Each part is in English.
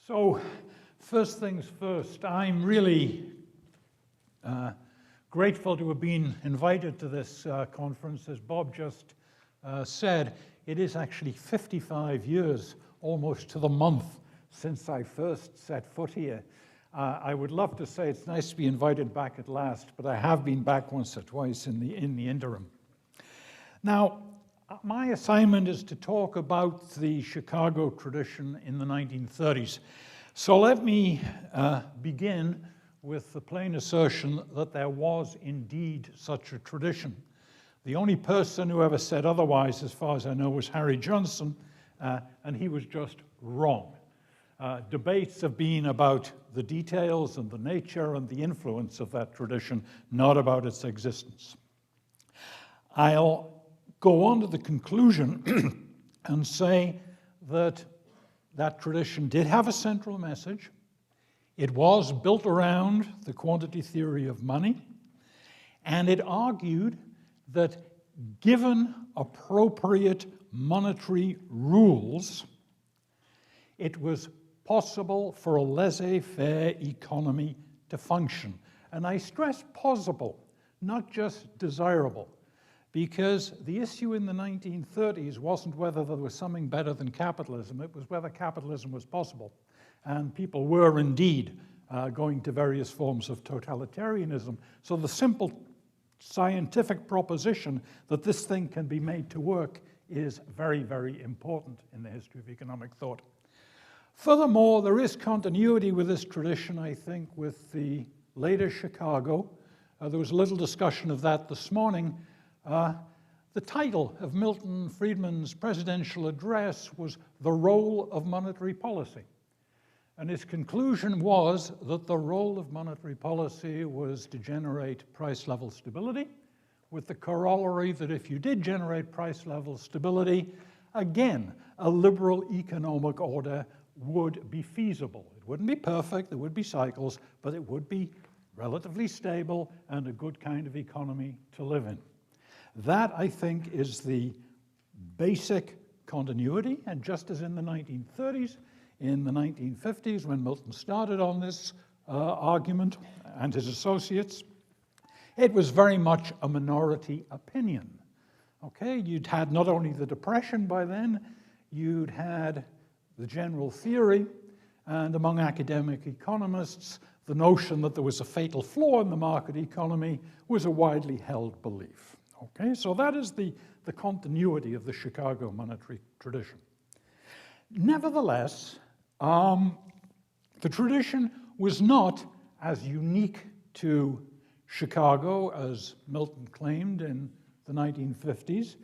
So, first things first, I'm really grateful to have been invited to this conference. As Bob just said, it is actually 55 years, almost to the month, since I first set foot here. I would love to say it's nice to be invited back at last, but I have been back once or twice in the interim. Now, my assignment is to talk about the Chicago tradition in the 1930s. So let me begin with the plain assertion that there was indeed such a tradition. The only person who ever said otherwise, as far as I know, was Harry Johnson, and he was just wrong. Debates have been about the details and the nature and the influence of that tradition, not about its existence. I'll go on to the conclusion and say that that tradition did have a central message. It was built around the quantity theory of money, and it argued that given appropriate monetary rules, it was possible for a laissez-faire economy to function. And I stress possible, not just desirable, because the issue in the 1930s wasn't whether there was something better than capitalism, it was whether capitalism was possible. And people were indeed going to various forms of totalitarianism. So the simple scientific proposition that this thing can be made to work is very, very important in the history of economic thought. Furthermore, there is continuity with this tradition, I think, with the later Chicago. There was a little discussion of that this morning. The title of Milton Friedman's presidential address was "The Role of Monetary Policy." And his conclusion was that the role of monetary policy was to generate price level stability, with the corollary that if you did generate price level stability, again, a liberal economic order would be feasible. It wouldn't be perfect, there would be cycles, but it would be relatively stable and a good kind of economy to live in. That, I think, is the basic continuity, and just as in the 1930s, in the 1950s, when Milton started on this argument and his associates, it was very much a minority opinion. Okay, you'd had not only the Depression by then, you'd had the general theory, and among academic economists, the notion that there was a fatal flaw in the market economy was a widely held belief. Okay, so that is the continuity of the Chicago monetary tradition. Nevertheless, the tradition was not as unique to Chicago as Milton claimed in the 1950s,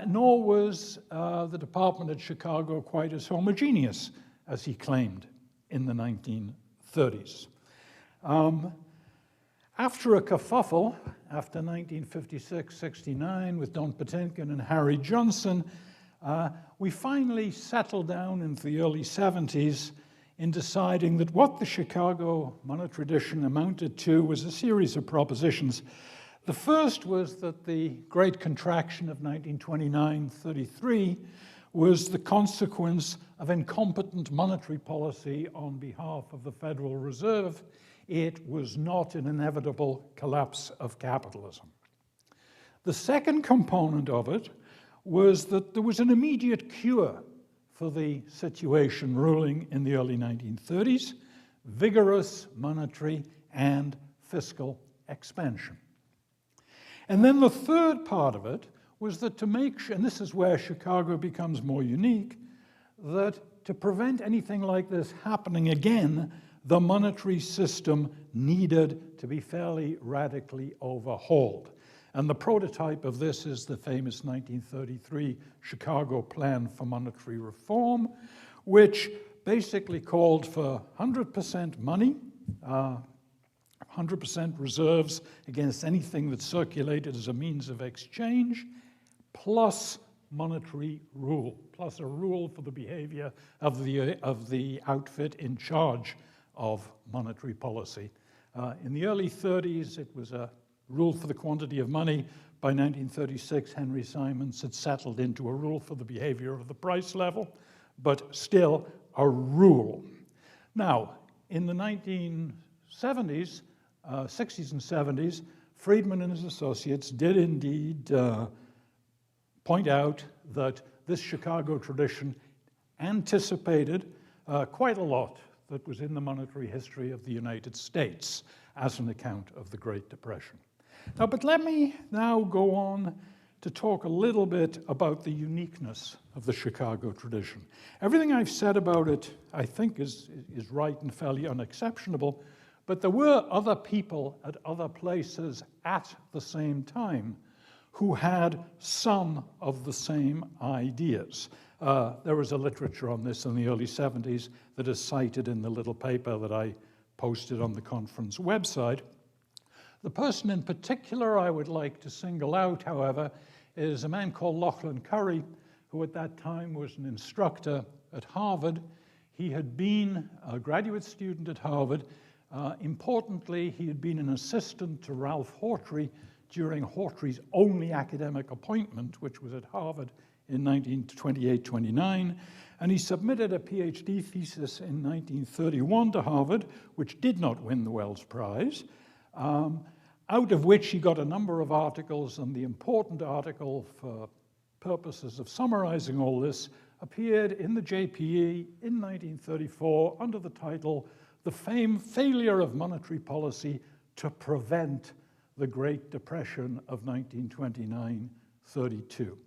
nor was the department at Chicago quite as homogeneous as he claimed in the 1930s. After a kerfuffle, after 1956-69 with Don Patinkin and Harry Johnson, we finally settled down into the early 70s in deciding that what the Chicago monetary tradition amounted to was a series of propositions. The first was that the great contraction of 1929-33 was the consequence of incompetent monetary policy on behalf of the Federal Reserve. It was not an inevitable collapse of capitalism. The second component of it was that there was an immediate cure for the situation ruling in the early 1930s, vigorous monetary and fiscal expansion. And then the third part of it was that to make sure, and this is where Chicago becomes more unique, that to prevent anything like this happening again, the monetary system needed to be fairly radically overhauled. And the prototype of this is the famous 1933 Chicago Plan for Monetary Reform, which basically called for 100% money, 100% reserves against anything that circulated as a means of exchange, plus monetary rule, plus a rule for the behavior of the outfit in charge of monetary policy. In the early 30s, it was a rule for the quantity of money. By 1936, Henry Simons had settled into a rule for the behavior of the price level, but still a rule. Now, in the 1970s, 60s and 70s, Friedman and his associates did indeed point out that this Chicago tradition anticipated quite a lot that was in the monetary history of the United States as an account of the Great Depression. Now, but let me now go on to talk a little bit about the uniqueness of the Chicago tradition. Everything I've said about it, I think, is right and fairly unexceptionable, but there were other people at other places at the same time who had some of the same ideas. There was a literature on this in the early 70s that is cited in the little paper that I posted on the conference website. The person in particular I would like to single out, however, is a man called Currie, who at that time was an instructor at Harvard. He had been a graduate student at Harvard. Importantly, he had been an assistant to Ralph Hawtrey during Hawtrey's only academic appointment, which was at Harvard in 1928-29, and he submitted a PhD thesis in 1931 to Harvard, which did not win the Wells Prize, out of which he got a number of articles, and the important article, for purposes of summarizing all this, appeared in the JPE in 1934 under the title, "The Failure of Monetary Policy to Prevent the Great Depression of 1929-32.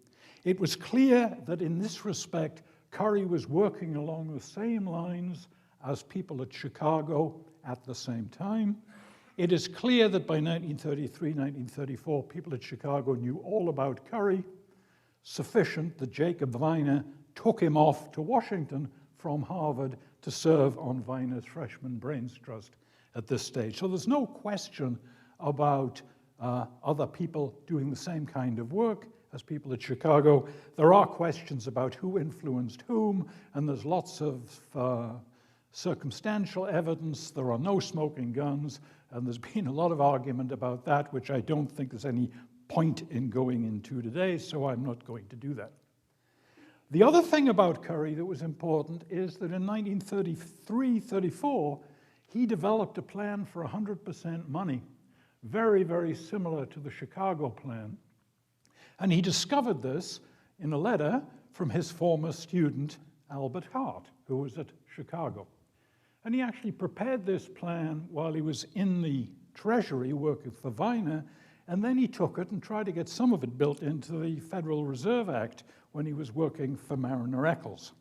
It was clear that in this respect, Currie was working along the same lines as people at Chicago at the same time. It is clear that by 1933, 1934, people at Chicago knew all about Currie, sufficient that Jacob Viner took him off to Washington from Harvard to serve on Viner's freshman brains trust at this stage. So there's no question about other people doing the same kind of work as people at Chicago. There are questions about who influenced whom, and there's lots of circumstantial evidence. There are no smoking guns, and there's been a lot of argument about that, which I don't think there's any point in going into today, so I'm not going to do that. The other thing about Currie that was important is that in 1933-34, he developed a plan for 100% money, very, very similar to the Chicago plan. And he discovered this in a letter from his former student, Albert Hart, who was at Chicago. And he actually prepared this plan while he was in the Treasury working for Viner, and then he took it and tried to get some of it built into the Federal Reserve Act when he was working for Mariner Eccles.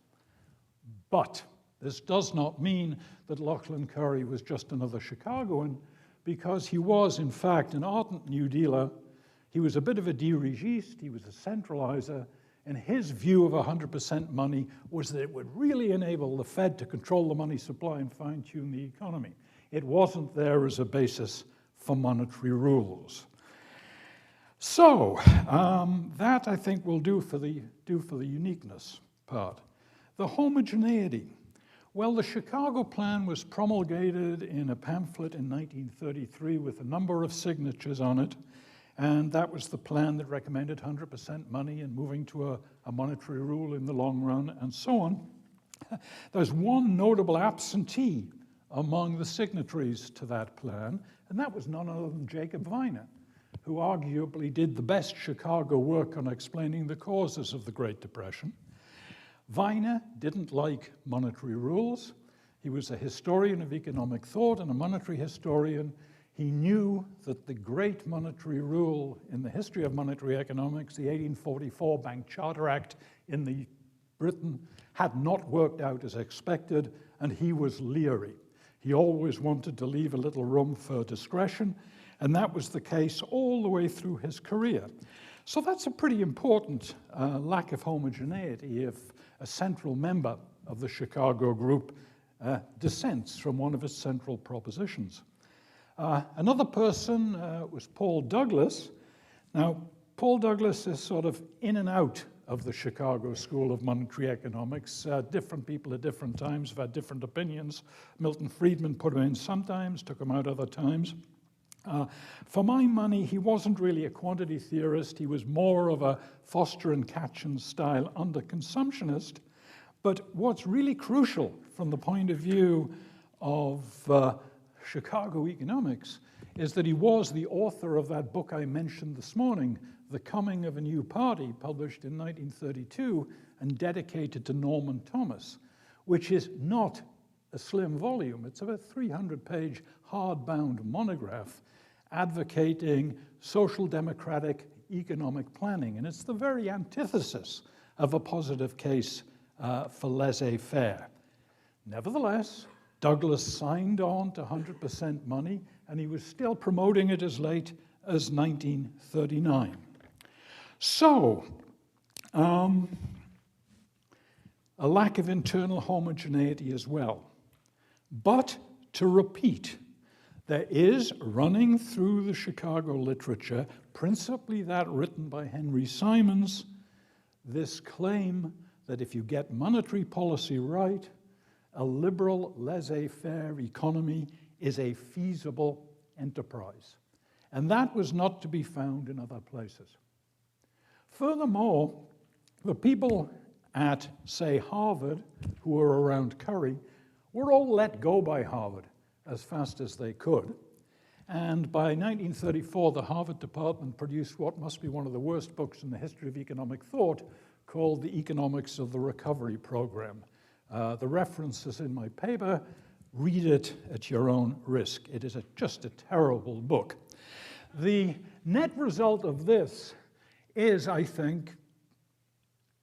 But this does not mean that Lachlan Currie was just another Chicagoan, because he was, in fact, an ardent New Dealer. He was a bit of a dirigiste, he was a centralizer, and his view of 100% money was that it would really enable the Fed to control the money supply and fine-tune the economy. It wasn't there as a basis for monetary rules. So that, I think, will do for the uniqueness part. The homogeneity. Well, the Chicago Plan was promulgated in a pamphlet in 1933 with a number of signatures on it, and that was the plan that recommended 100% money and moving to a monetary rule in the long run, and so on. There's one notable absentee among the signatories to that plan, and that was none other than Jacob Viner, who arguably did the best Chicago work on explaining the causes of the Great Depression. Viner didn't like monetary rules. He was a historian of economic thought and a monetary historian. He knew that the great monetary rule in the history of monetary economics, the 1844 Bank Charter Act in Britain, had not worked out as expected, and he was leery. He always wanted to leave a little room for discretion, and that was the case all the way through his career. So that's a pretty important lack of homogeneity if a central member of the Chicago group dissents from one of its central propositions. Another person was Paul Douglas. Now, Paul Douglas is sort of in and out of the Chicago School of Monetary Economics. Different people at different times have had different opinions. Milton Friedman put him in sometimes, took him out other times. For my money, he wasn't really a quantity theorist. He was more of a Foster and Katchen style under-consumptionist. But what's really crucial from the point of view of Chicago economics is that he was the author of that book I mentioned this morning, The Coming of a New Party, published in 1932 and dedicated to Norman Thomas, which is not a slim volume. It's about a 300-page hardbound monograph advocating social democratic economic planning. And it's the very antithesis of a positive case for laissez-faire. Nevertheless, Douglas signed on to 100% money, and he was still promoting it as late as 1939. So, a lack of internal homogeneity as well. But to repeat, there is running through the Chicago literature, principally that written by Henry Simons, this claim that if you get monetary policy right, a liberal laissez-faire economy is a feasible enterprise. And that was not to be found in other places. Furthermore, the people at, say, Harvard, who were around Currie, were all let go by Harvard as fast as they could. And by 1934, the Harvard department produced what must be one of the worst books in the history of economic thought, called The Economics of the Recovery Program. The reference is in my paper. Read it at your own risk. It is just a terrible book. The net result of this is, I think,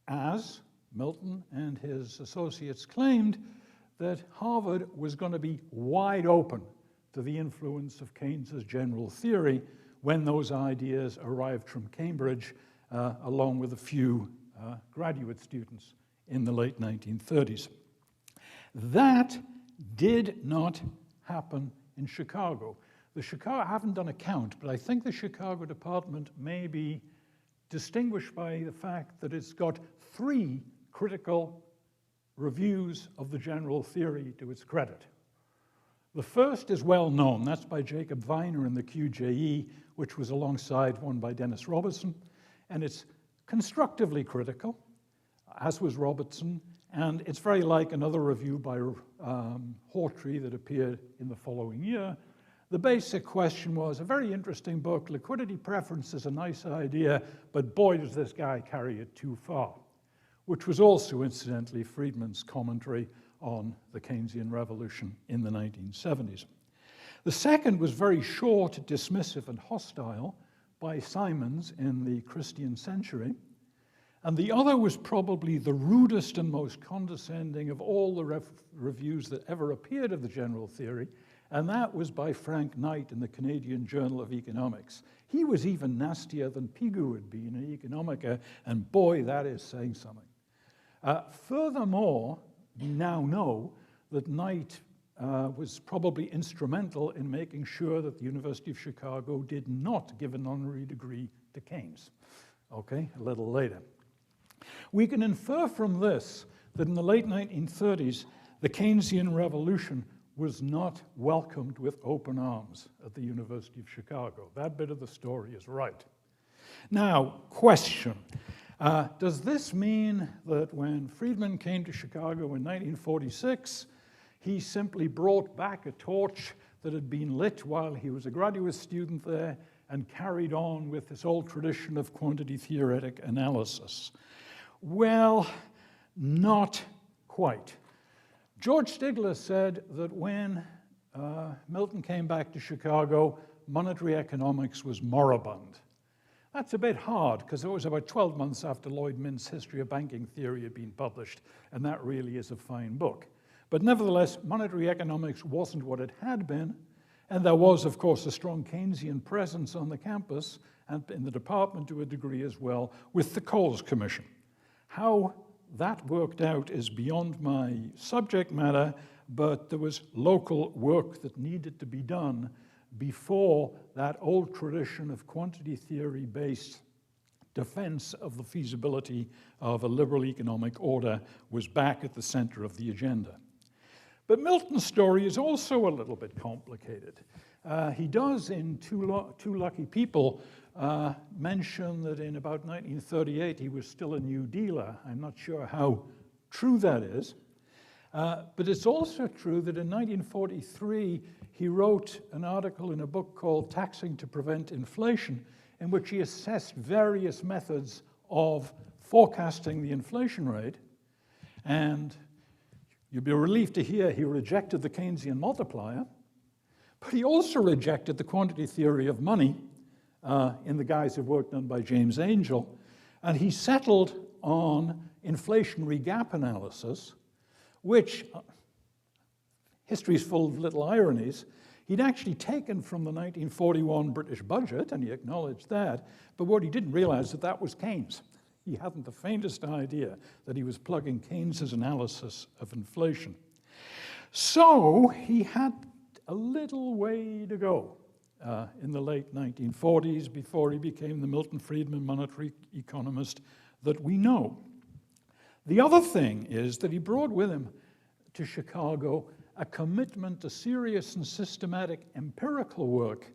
as Milton and his associates claimed, that Harvard was going to be wide open to the influence of Keynes's general theory when those ideas arrived from Cambridge, along with a few graduate students in the late 1930s. That did not happen in Chicago. I haven't done a count, but I think the Chicago department may be distinguished by the fact that it's got 3 critical reviews of the general theory to its credit. The first is well known. That's by Jacob Viner in the QJE, which was alongside one by Dennis Robertson. And it's constructively critical, as was Robertson. And it's very like another review by Hawtrey that appeared in the following year. The basic question was, a very interesting book, liquidity preference is a nice idea, but boy, does this guy carry it too far, which was also, incidentally, Friedman's commentary on the Keynesian revolution in the 1970s. The second was very short, dismissive, and hostile by Simons in the Christian Century. And the other was probably the rudest and most condescending of all the reviews that ever appeared of the general theory, and that was by Frank Knight in the Canadian Journal of Economics. He was even nastier than Pigou had been in Economica, and boy, that is saying something. Furthermore, we now know that Knight was probably instrumental in making sure that the University of Chicago did not give an honorary degree to Keynes. Okay, a little later. We can infer from this that in the late 1930s, the Keynesian revolution was not welcomed with open arms at the University of Chicago. That bit of the story is right. Now, question. Does this mean that when Friedman came to Chicago in 1946, he simply brought back a torch that had been lit while he was a graduate student there and carried on with this old tradition of quantity theoretic analysis? Well, not quite. George Stigler said that when Milton came back to Chicago, monetary economics was moribund. That's a bit hard, because it was about 12 months after Lloyd Mint's History of Banking Theory had been published, and that really is a fine book. But nevertheless, monetary economics wasn't what it had been, and there was, of course, a strong Keynesian presence on the campus, and in the department to a degree as well, with the Coles Commission. How that worked out is beyond my subject matter, but there was local work that needed to be done before that old tradition of quantity theory-based defense of the feasibility of a liberal economic order was back at the center of the agenda. But Milton's story is also a little bit complicated. He does, in Two Lucky People, mention that in about 1938 he was still a New Dealer. I'm not sure how true that is. But it's also true that in 1943, he wrote an article in a book called Taxing to Prevent Inflation, in which he assessed various methods of forecasting the inflation rate. And you'll be relieved to hear he rejected the Keynesian multiplier, but he also rejected the quantity theory of money in the guise of work done by James Angel. And he settled on inflationary gap analysis, which, history is full of little ironies, he'd actually taken from the 1941 British budget, and he acknowledged that, but what he didn't realize that that was Keynes. He hadn't the faintest idea that he was plugging Keynes's analysis of inflation. So he had a little way to go in the late 1940s before he became the Milton Friedman monetary economist that we know. The other thing is that he brought with him to Chicago a commitment to serious and systematic empirical work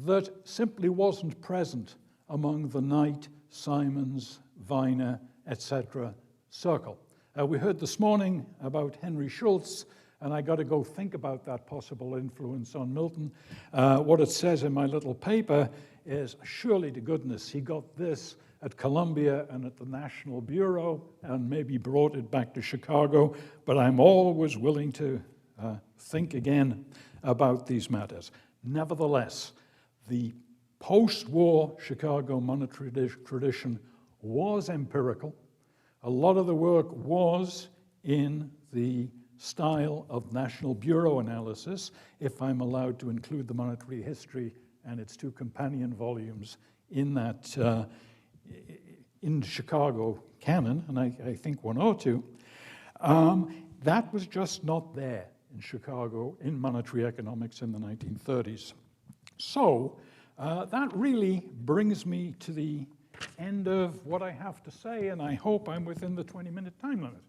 that simply wasn't present among the Knight, Simons, Viner, etc. circle. We heard this morning about Henry Schultz, and I got to go think about that possible influence on Milton. What it says in my little paper is, surely to goodness, he got this at Columbia and at the National Bureau and maybe brought it back to Chicago, but I'm always willing to think again about these matters. Nevertheless, the post-war Chicago monetary tradition was empirical. A lot of the work was in the style of National Bureau analysis, if I'm allowed to include the monetary history and its two companion volumes in that in Chicago canon, and I think one or two. That was just not there in Chicago in monetary economics in the 1930s. So that really brings me to the end of what I have to say, and I hope I'm within the 20-minute time limit.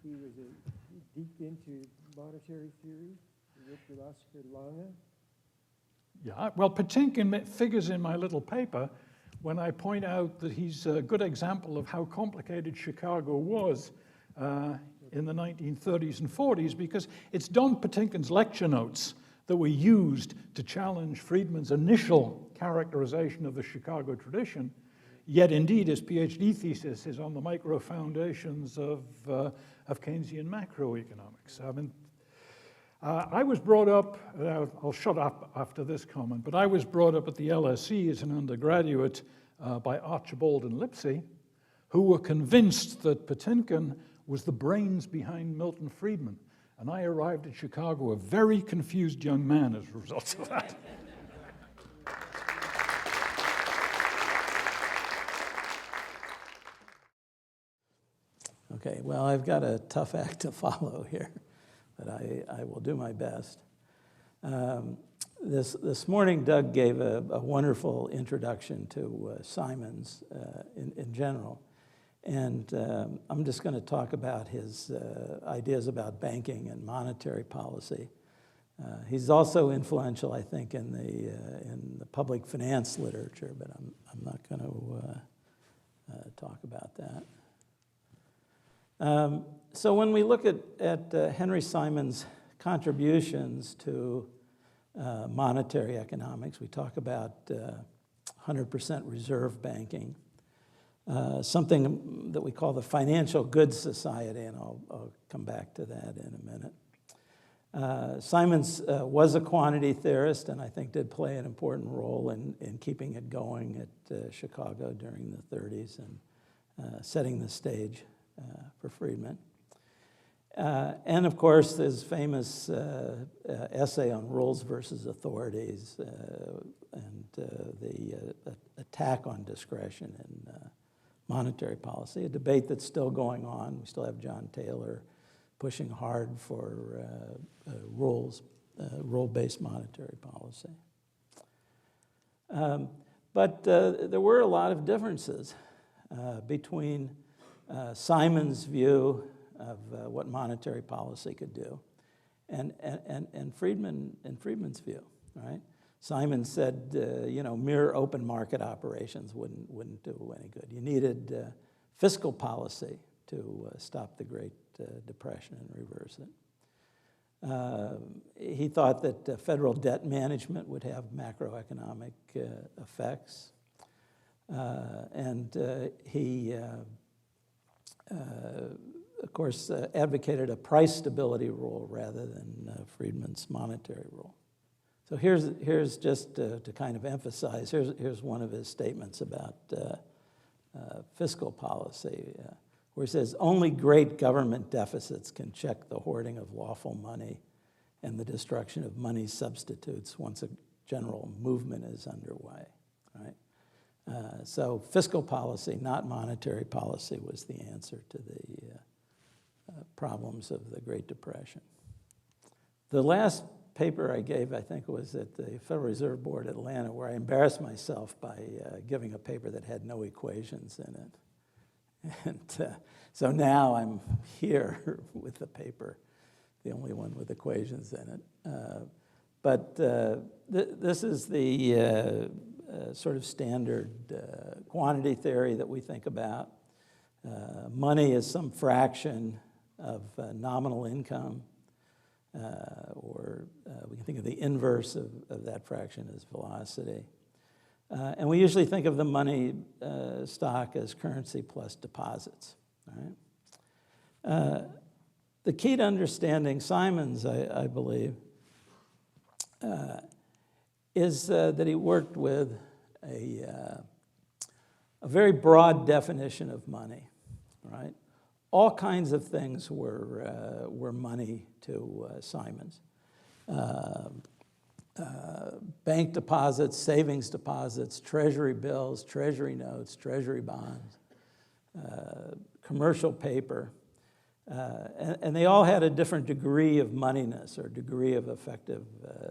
He was deep into monetary theory. He worked with Oscar Lange. Yeah, well, Patinkin figures in my little paper when I point out that he's a good example of how complicated Chicago was in the 1930s and 40s, because it's Don Patinkin's lecture notes that were used to challenge Friedman's initial characterization of the Chicago tradition. Yet, indeed, his PhD thesis is on the micro foundations of Keynesian macroeconomics. I mean, I was brought up, I'll shut up after this comment, but I was brought up at the LSE as an undergraduate by Archibald and Lipsey, who were convinced that Patinkin was the brains behind Milton Friedman. And I arrived at Chicago a very confused young man as a result of that. Okay, well, I've got a tough act to follow here, but I will do my best. This morning, Doug gave a wonderful introduction to Simons in general, and I'm just going to talk about his ideas about banking and monetary policy. He's also influential, I think, in the public finance literature, but I'm not going to talk about that. So when we look at Henry Simons' contributions to monetary economics, we talk about 100% reserve banking, something that we call the financial goods society, and I'll come back to that in a minute. Simons was a quantity theorist, and I think did play an important role in keeping it going at Chicago during the 30s and setting the stage for Friedman. And of course, his famous essay on rules versus authorities and the attack on discretion in monetary policy, a debate that's still going on. We still have John Taylor pushing hard for rule-based monetary policy. But there were a lot of differences between Simons' view of what monetary policy could do and Friedman's view, right? Simons said, mere open market operations wouldn't do any good. You needed fiscal policy to stop the Great Depression and reverse it. He thought that federal debt management would have macroeconomic effects. He, of course, advocated a price stability rule rather than Friedman's monetary rule. So here's just to kind of emphasize, here's one of his statements about fiscal policy, where he says, only great government deficits can check the hoarding of lawful money and the destruction of money substitutes once a general movement is underway, right? So fiscal policy, not monetary policy, was the answer to the problems of the Great Depression. The last paper I gave, I think, was at the Federal Reserve Board at Atlanta, where I embarrassed myself by giving a paper that had no equations in it. And so now I'm here with the paper, the only one with equations in it. But this is the sort of standard quantity theory that we think about. Money is some fraction of nominal income, or we can think of the inverse of that fraction as velocity. And we usually think of the money stock as currency plus deposits. Right? The key to understanding Simons, I believe, is that he worked with a very broad definition of money. Right? All kinds of things were money to Simons. Bank deposits, savings deposits, treasury bills, treasury notes, treasury bonds, commercial paper, and they all had a different degree of moneyness or degree of effective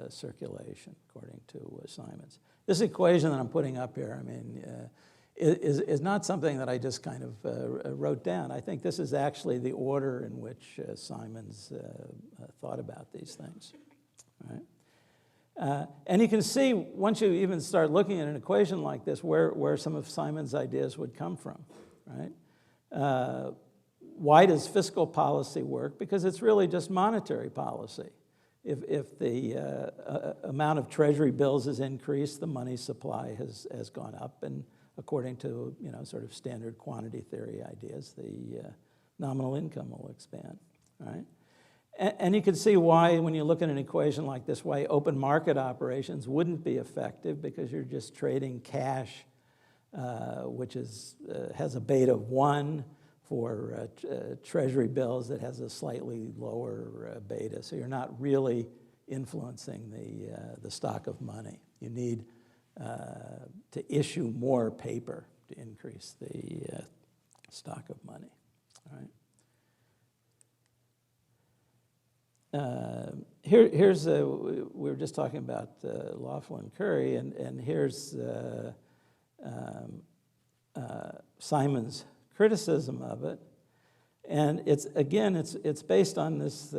circulation, according to Simons. This equation that I'm putting up here, I mean, is not something that I just kind of wrote down. I think this is actually the order in which Simons thought about these things. Right? And you can see, once you even start looking at an equation like this, where some of Simons' ideas would come from. Right? Why does fiscal policy work? Because it's really just monetary policy. If the amount of treasury bills has increased, the money supply has gone up, and according to sort of standard quantity theory ideas, the nominal income will expand. Right? And you can see why, when you look at an equation like this, why open market operations wouldn't be effective, because you're just trading cash, which has a beta of 1, for treasury bills that has a slightly lower beta. So you're not really influencing the stock of money. You need to issue more paper to increase the stock of money. All right. Here's we were just talking about Laughlin and Currie, and here's Simons' criticism of it, and it's based on this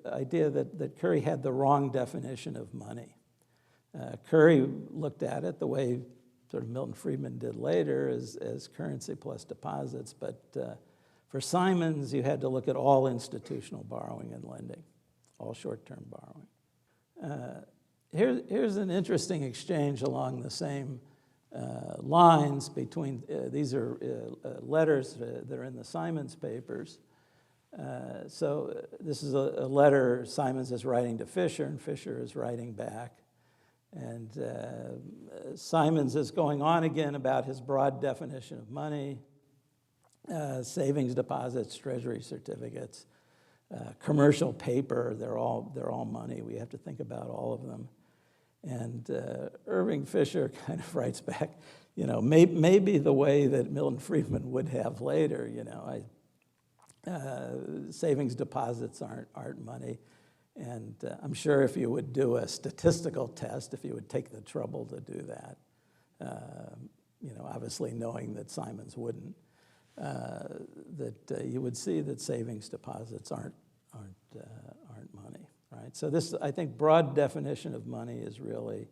idea that Currie had the wrong definition of money. Currie looked at it the way sort of Milton Friedman did later, as currency plus deposits, but for Simons, you had to look at all institutional borrowing and lending, all short-term borrowing. Here's an interesting exchange along the same lines between, these are letters that are in the Simons papers. So this is a letter Simons is writing to Fisher, and Fisher is writing back. And Simons is going on again about his broad definition of money, savings deposits, treasury certificates, commercial paper, they're all money. We have to think about all of them. And Irving Fisher kind of writes back, maybe the way that Milton Friedman would have later, savings deposits aren't money. And I'm sure if you would do a statistical test, if you would take the trouble to do that, obviously knowing that Simons wouldn't, that you would see that savings deposits aren't money, right? So this, I think, broad definition of money is really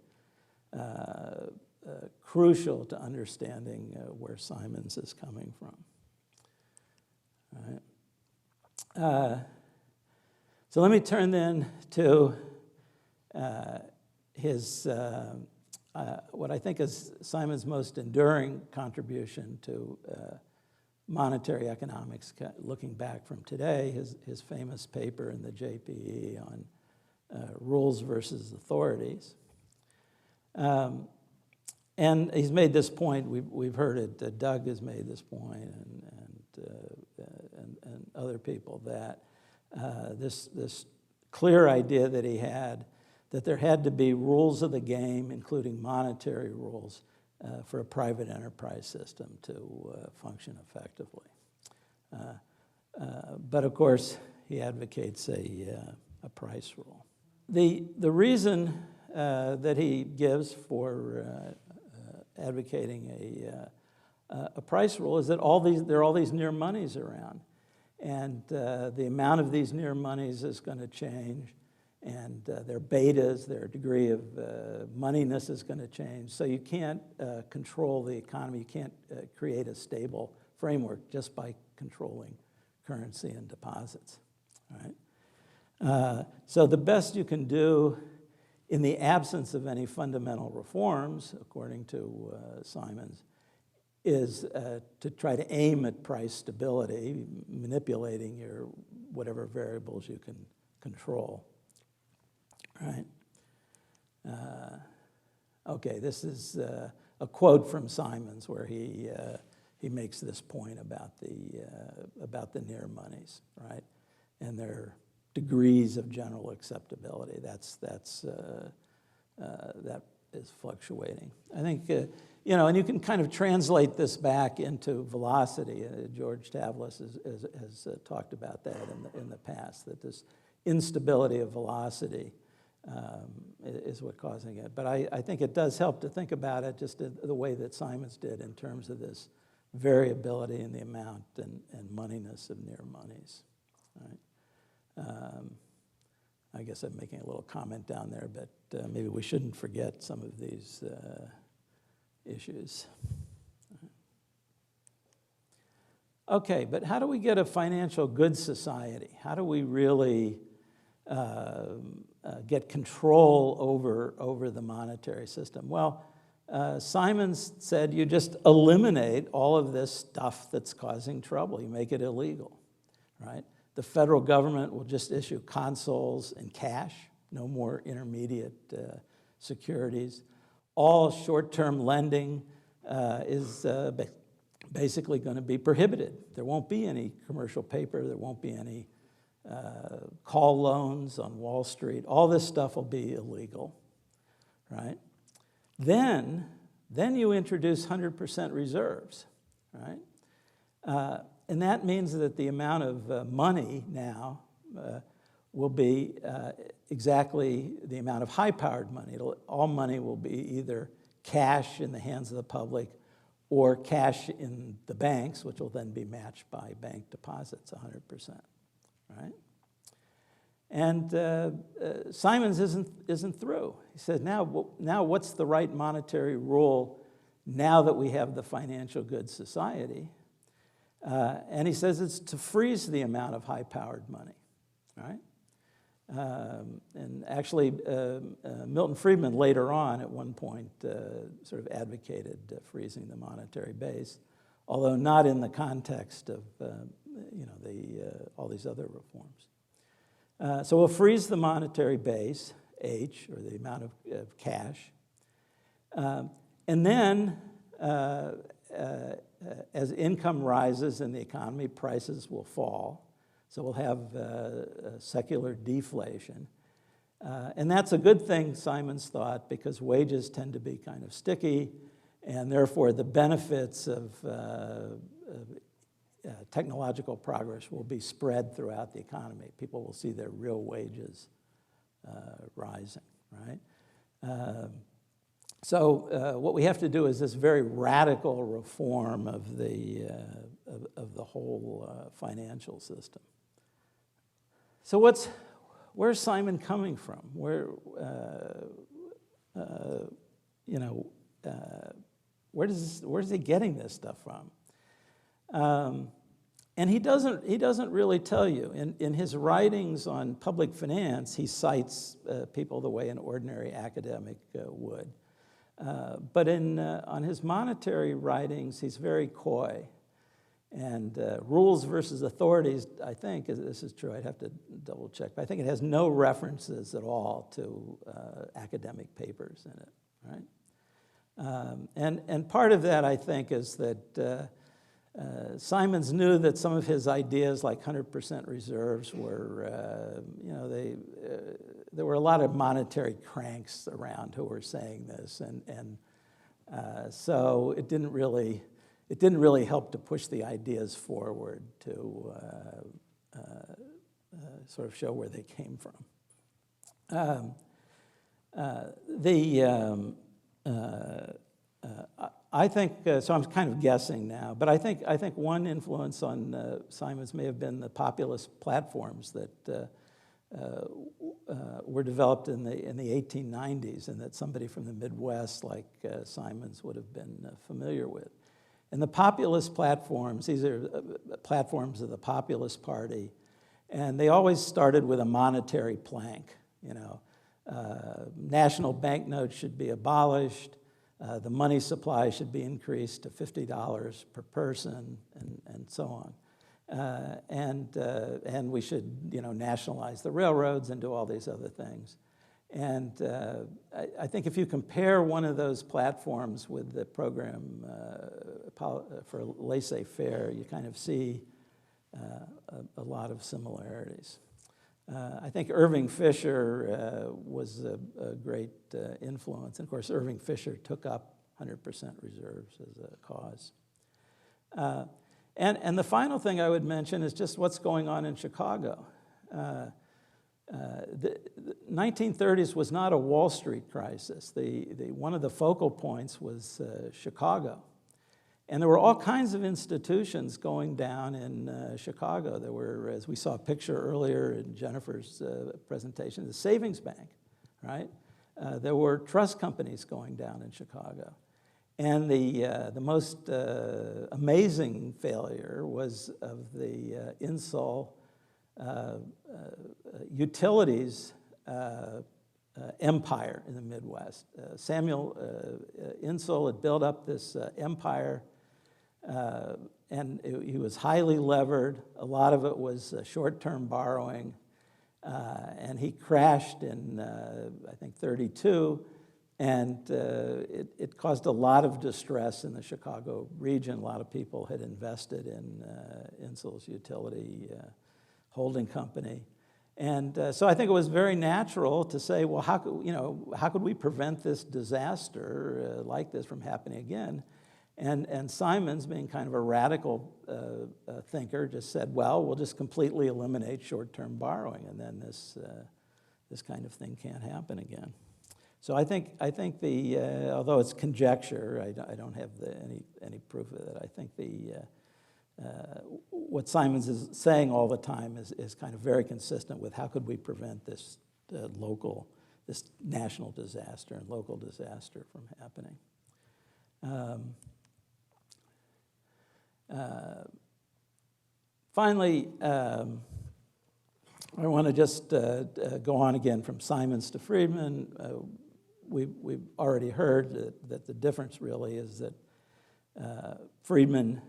crucial to understanding where Simons is coming from. All right. So let me turn then to his, what I think is Simons' most enduring contribution to monetary economics, looking back from today, his famous paper in the JPE on rules versus authorities. And he's made this point, we've heard it, Doug has made this point, and other people, that this clear idea that he had that there had to be rules of the game, including monetary rules, for a private enterprise system to function effectively. But of course, he advocates a price rule. The reason that he gives for advocating a price rule is that there are all these near monies around, and the amount of these near monies is going to change, and their betas, their degree of moneyness is going to change. So you can't control the economy. You can't create a stable framework just by controlling currency and deposits. Right? So the best you can do in the absence of any fundamental reforms, according to Simons, is to try to aim at price stability, manipulating your whatever variables you can control. Right? Okay, this is a quote from Simons where he makes this point about the near monies, right, and their degrees of general acceptability. That is fluctuating. I think and you can kind of translate this back into velocity. George Tavlas has talked about that in the past, that this instability of velocity is what causing it. But I think it does help to think about it just the way that Simons did in terms of this variability in the amount and moneyness of near monies. Right? I guess I'm making a little comment down there, but maybe we shouldn't forget some of these issues. Okay, but how do we get a financial goods society? How do we really get control over the monetary system? Well, Simons said you just eliminate all of this stuff that's causing trouble. You make it illegal, right? The federal government will just issue consols and cash, no more intermediate securities. All short-term lending is basically going to be prohibited. There won't be any commercial paper. There won't be any call loans on Wall Street. All this stuff will be illegal, right? Then you introduce 100% reserves, right? And that means that the amount of money now will be exactly the amount of high-powered money. All money will be either cash in the hands of the public or cash in the banks, which will then be matched by bank deposits 100%, right? And Simons isn't through. He said, now what's the right monetary rule now that we have the financial goods society? And he says it's to freeze the amount of high-powered money, right? And actually, Milton Friedman later on at one point sort of advocated freezing the monetary base, although not in the context of all these other reforms. So we'll freeze the monetary base, H, or the amount of cash. And then as income rises in the economy, prices will fall. So we'll have secular deflation. And that's a good thing, Simons thought, because wages tend to be kind of sticky, and therefore the benefits of technological progress will be spread throughout the economy. People will see their real wages rising, right? So what we have to do is this very radical reform of the whole financial system. So where's Simon coming from? where's he getting this stuff from? And he doesn't really tell you. In his writings on public finance, he cites people the way an ordinary academic would. But on his monetary writings, he's very coy. And rules versus authorities, I think, this is true, I'd have to double check, but I think it has no references at all to academic papers in it, right? And part of that, I think, is that Simons knew that some of his ideas, like 100% reserves, were, there were a lot of monetary cranks around who were saying this, and so it didn't really help to push the ideas forward to sort of show where they came from. I think, so I'm kind of guessing now, but I think one influence on Simons may have been the populist platforms that were developed in the 1890s, and that somebody from the Midwest like Simons would have been familiar with. And the populist platforms, these are platforms of the Populist Party, and they always started with a monetary plank. National banknotes should be abolished. The money supply should be increased to $50 per person, and so on. And we should, nationalize the railroads and do all these other things. And I think if you compare one of those platforms with the program for laissez-faire, you kind of see a lot of similarities. I think Irving Fisher was a great influence. And of course, Irving Fisher took up 100% reserves as a cause. And the final thing I would mention is just what's going on in Chicago. The 1930s was not a Wall Street crisis. One of the focal points was Chicago. And there were all kinds of institutions going down in Chicago. There were, as we saw a picture earlier in Jennifer's presentation, the savings bank, right? There were trust companies going down in Chicago. And the most amazing failure was of the Insull utilities empire in the Midwest. Samuel Insull had built up this empire, and he was highly levered. A lot of it was short-term borrowing, and he crashed in, I think, 32, and it caused a lot of distress in the Chicago region. A lot of people had invested in Insull's utility holding company. And so I think it was very natural to say, well, how could we prevent this disaster like this from happening again? And Simons, being kind of a radical thinker, just said, well, we'll just completely eliminate short-term borrowing, and then this kind of thing can't happen again. So I think although it's conjecture, I don't have any proof of it. I think what Simons is saying all the time is kind of very consistent with how could we prevent this national disaster and local disaster from happening. Finally, I want to just go on again from Simons to Friedman. We've already heard that the difference really is that Friedman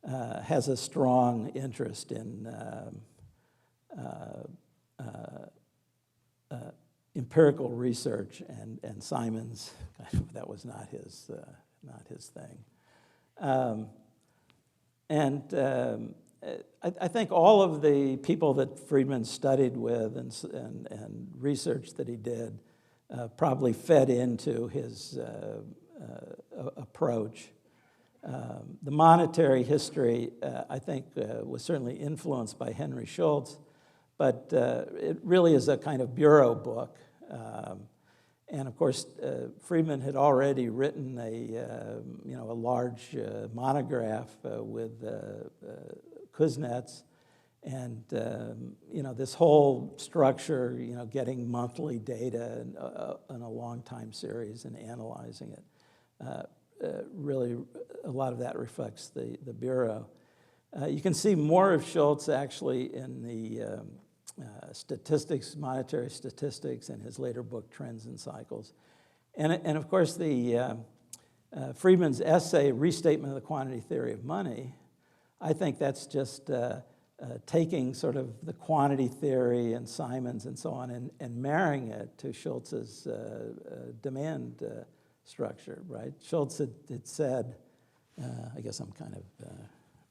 has a strong interest in empirical research, and Simons, that was not his thing. I think all of the people that Friedman studied with and research that he did probably fed into his approach. The monetary history, I think, was certainly influenced by Henry Schultz, but it really is a kind of bureau book. And of course, Friedman had already written a large monograph with Kuznets, And this whole structure, getting monthly data in a long time series and analyzing it, really a lot of that reflects the Bureau. You can see more of Schultz actually in the statistics, monetary statistics, and his later book, Trends and Cycles. And of course, the Friedman's essay, Restatement of the Quantity Theory of Money, I think that's just taking sort of the quantity theory and Simon's and so on and marrying it to Schultz's demand structure, right? Schultz had said, I guess I'm kind of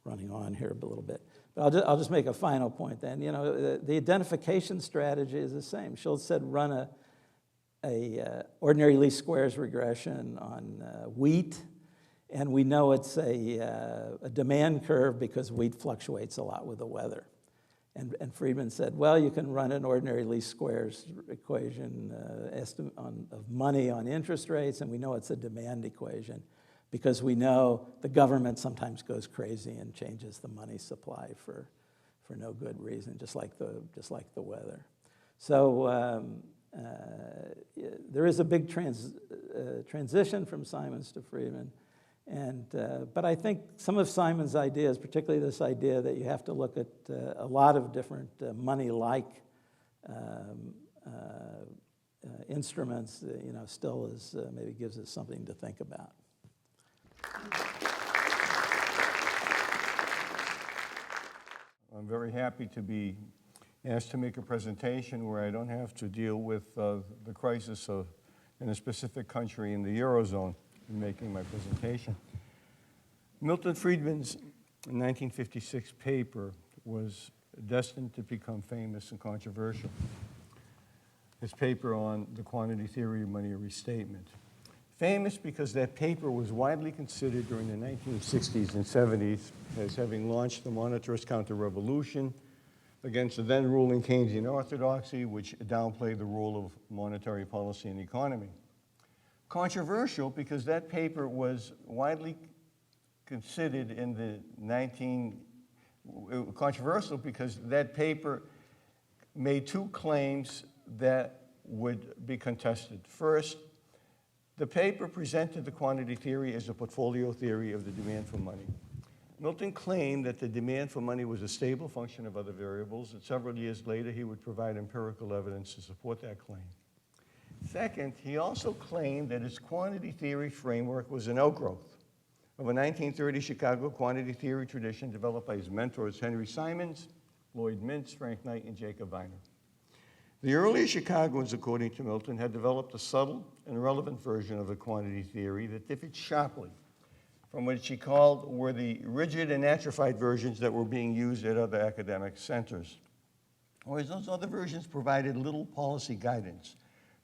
running on here a little bit, but I'll just make a final point then. The identification strategy is the same. Schultz said run a ordinary least squares regression on wheat, and we know it's a demand curve because wheat fluctuates a lot with the weather. And Friedman said, well, you can run an ordinary least squares equation of money on interest rates, and we know it's a demand equation because we know the government sometimes goes crazy and changes the money supply for no good reason, just like the weather. So there is a big transition from Simon's to Friedman. But I think some of Simon's ideas, particularly this idea that you have to look at a lot of different money-like instruments, still is maybe gives us something to think about. I'm very happy to be asked to make a presentation where I don't have to deal with the crisis in a specific country in the Eurozone in making my presentation. Milton Friedman's 1956 paper was destined to become famous and controversial. His paper on the quantity theory of money, a restatement. Famous because that paper was widely considered during the 1960s and 70s as having launched the monetarist counter-revolution against the then ruling Keynesian orthodoxy, which downplayed the role of monetary policy in the economy. Controversial because that paper was widely considered in the controversial because that paper made two claims that would be contested. First, the paper presented the quantity theory as a portfolio theory of the demand for money. Milton claimed that the demand for money was a stable function of other variables, and several years later he would provide empirical evidence to support that claim. Second, he also claimed that his quantity theory framework was an outgrowth of a 1930 Chicago quantity theory tradition developed by his mentors Henry Simons, Lloyd Mintz, Frank Knight, and Jacob Viner. The earlier Chicagoans, according to Milton, had developed a subtle and relevant version of the quantity theory that differed sharply from what he called were the rigid and atrophied versions that were being used at other academic centers. Whereas those other versions provided little policy guidance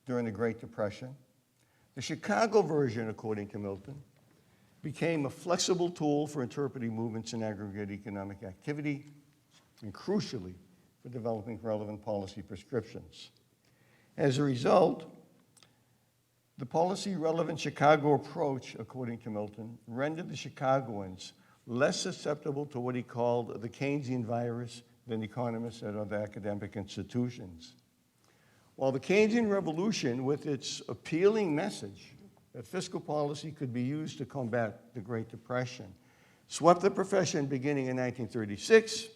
during the Great Depression, the Chicago version, according to Milton, became a flexible tool for interpreting movements in aggregate economic activity, and crucially, for developing relevant policy prescriptions. As a result, the policy-relevant Chicago approach, according to Milton, rendered the Chicagoans less susceptible to what he called the Keynesian virus than economists at other academic institutions. While the Keynesian revolution, with its appealing message that fiscal policy could be used to combat the Great Depression, swept the profession beginning in 1936,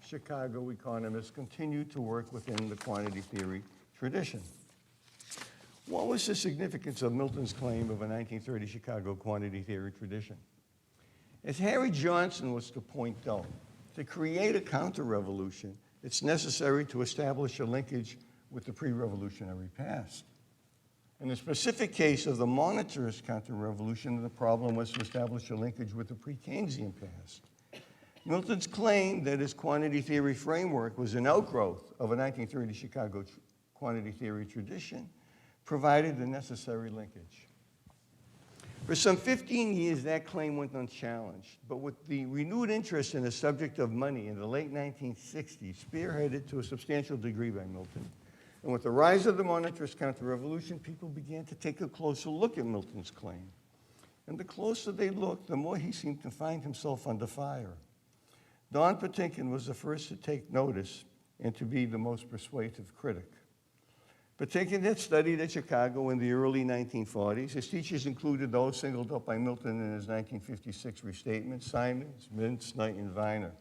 Chicago economists continued to work within the quantity theory tradition. What was the significance of Milton's claim of a 1930 Chicago quantity theory tradition? As Harry Johnson was to point out, to create a counter-revolution, it's necessary to establish a linkage with the pre-revolutionary past. In the specific case of the monetarist counter-revolution, the problem was to establish a linkage with the pre-Keynesian past. Milton's claim that his quantity theory framework was an outgrowth of a 1930 Chicago quantity theory tradition provided the necessary linkage. For some 15 years, that claim went unchallenged, but with the renewed interest in the subject of money in the late 1960s, spearheaded to a substantial degree by Milton, and with the rise of the monetarist counter-revolution, people began to take a closer look at Milton's claim. And the closer they looked, the more he seemed to find himself under fire. Don Patinkin was the first to take notice and to be the most persuasive critic. Patinkin had studied at Chicago in the early 1940s. His teachers included those singled out by Milton in his 1956 restatement: Simons, Mintz, Knight, and Viner.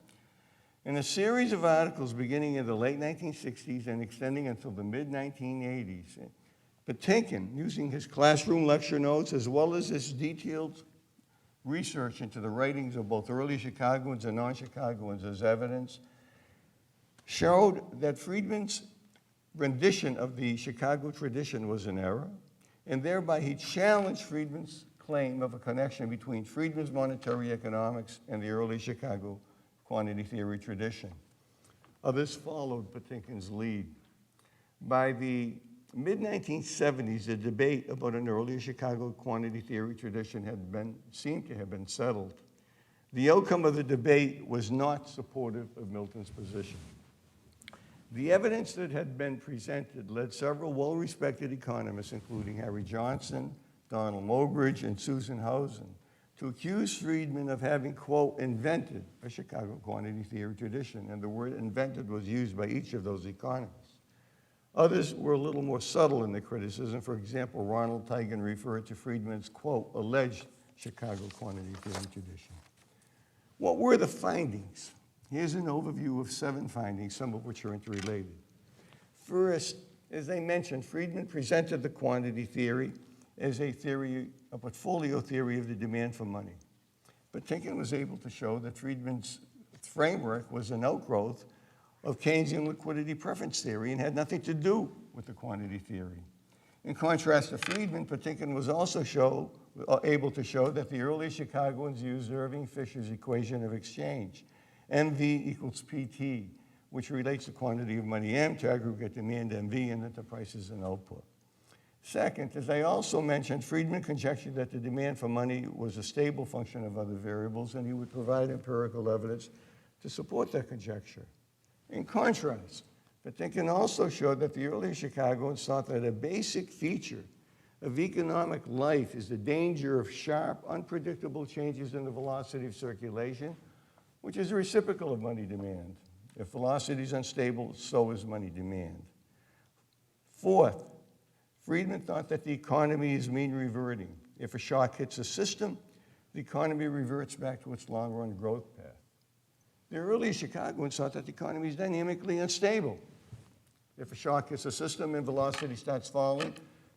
In a series of articles beginning in the late 1960s and extending until the mid-1980s, Patinkin, using his classroom lecture notes as well as his detailed research into the writings of both early Chicagoans and non-Chicagoans as evidence, showed that Friedman's rendition of the Chicago tradition was an error, and thereby he challenged Friedman's claim of a connection between Friedman's monetary economics and the early Chicago quantity theory tradition. Others followed Patinkin's lead. By the mid-1970s, the debate about an earlier Chicago quantity theory tradition seemed to have been settled. The outcome of the debate was not supportive of Milton's position. The evidence that had been presented led several well-respected economists, including Harry Johnson, Donald Mobridge, and Susan Housen, to accuse Friedman of having, quote, invented a Chicago quantity theory tradition, and the word invented was used by each of those economists. Others were a little more subtle in their criticism. For example, Ronald Teigen referred to Friedman's, quote, alleged Chicago quantity theory tradition. What were the findings? Here's an overview of 7 findings, some of which are interrelated. First, as I mentioned, Friedman presented the quantity theory as a portfolio theory of the demand for money. Patinkin was able to show that Friedman's framework was an outgrowth of Keynesian liquidity preference theory and had nothing to do with the quantity theory. In contrast to Friedman, Patinkin was also able to show that the early Chicagoans used Irving Fisher's equation of exchange, MV equals PT, which relates the quantity of money M to aggregate demand MV and into prices and output. Second, as I also mentioned, Friedman conjectured that the demand for money was a stable function of other variables, and he would provide empirical evidence to support that conjecture. In contrast, Patinkin also showed that the early Chicagoans thought that a basic feature of economic life is the danger of sharp, unpredictable changes in the velocity of circulation, which is a reciprocal of money demand. If velocity is unstable, so is money demand. Fourth, Friedman thought that the economy is mean reverting. If a shock hits a system, the economy reverts back to its long-run growth path. The early Chicagoans thought that the economy is dynamically unstable. If a shock hits a system and velocity starts falling,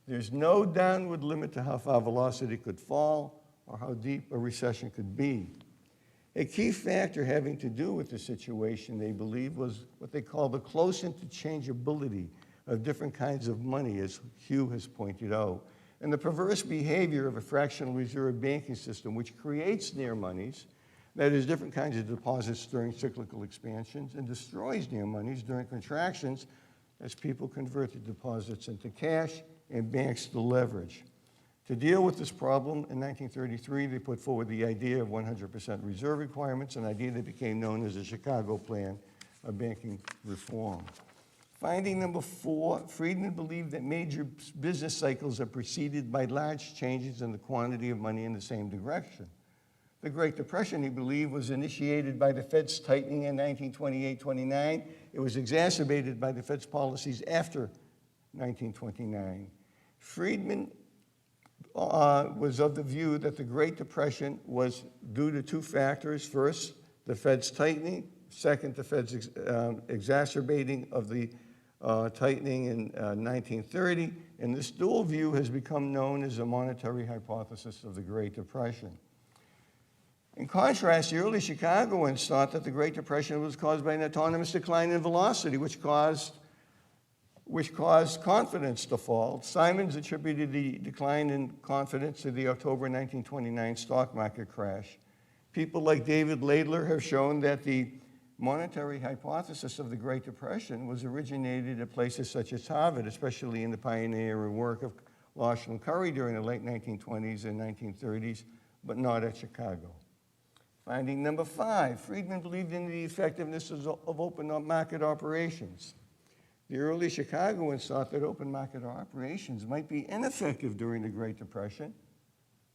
there's no downward limit to how far velocity could fall or how deep a recession could be. A key factor having to do with the situation, they believe, was what they call the close interchangeability of different kinds of money, as Hugh has pointed out, and the perverse behavior of a fractional reserve banking system, which creates near monies, that is, different kinds of deposits during cyclical expansions, and destroys near monies during contractions as people convert the deposits into cash and banks to leverage. To deal with this problem, in 1933, they put forward the idea of 100% reserve requirements, an idea that became known as the Chicago Plan of Banking Reform. Finding number 4, Friedman believed that major business cycles are preceded by large changes in the quantity of money in the same direction. The Great Depression, he believed, was initiated by the Fed's tightening in 1928-29. It was exacerbated by the Fed's policies after 1929. Friedman was of the view that the Great Depression was due to 2 factors. First, the Fed's tightening. Second, the Fed's exacerbating of the tightening in 1930. And this dual view has become known as the monetary hypothesis of the Great Depression. In contrast, the early Chicagoans thought that the Great Depression was caused by an autonomous decline in velocity, which caused confidence to fall. Simons attributed the decline in confidence to the October 1929 stock market crash. People like David Laidler have shown that the monetary hypothesis of the Great Depression was originated at places such as Harvard, especially in the pioneering work of Laidler and Currie during the late 1920s and 1930s, but not at Chicago. Finding number 5, Friedman believed in the effectiveness of open market operations. The early Chicagoans thought that open market operations might be ineffective during the Great Depression,